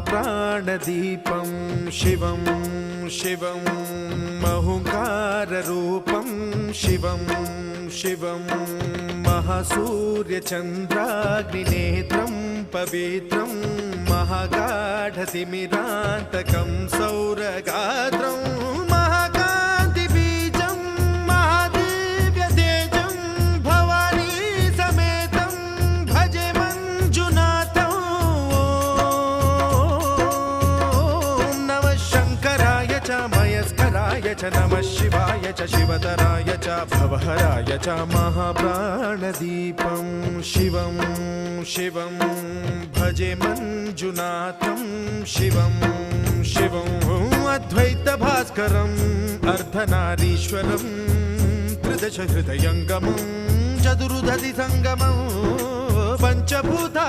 महाप्राणदीपं शिवं शिवं महुकाररूपं शिवं शिवं महासूर्यचन्द्राग्निनेत्रं पवित्रं महागाढतिमिरान्तकं सौरगात्रं महाकान्तिबीजं महादिव्यतेजं भवानी समेतं भजे मञ्जुनाथं। ॐ नमः शङ्कराय च मयस्कराय च नमः शिवाय च शिवतराय च भवहराय च महाप्राणदीपं शिवं शिवं भजे मञ्जुनाथं शिवं शिवं अद्वैतभास्करम् अर्धनारीश्वरं त्रिदशहृदयङ्गमं चतुर्दधिसङ्गमं पञ्चभूता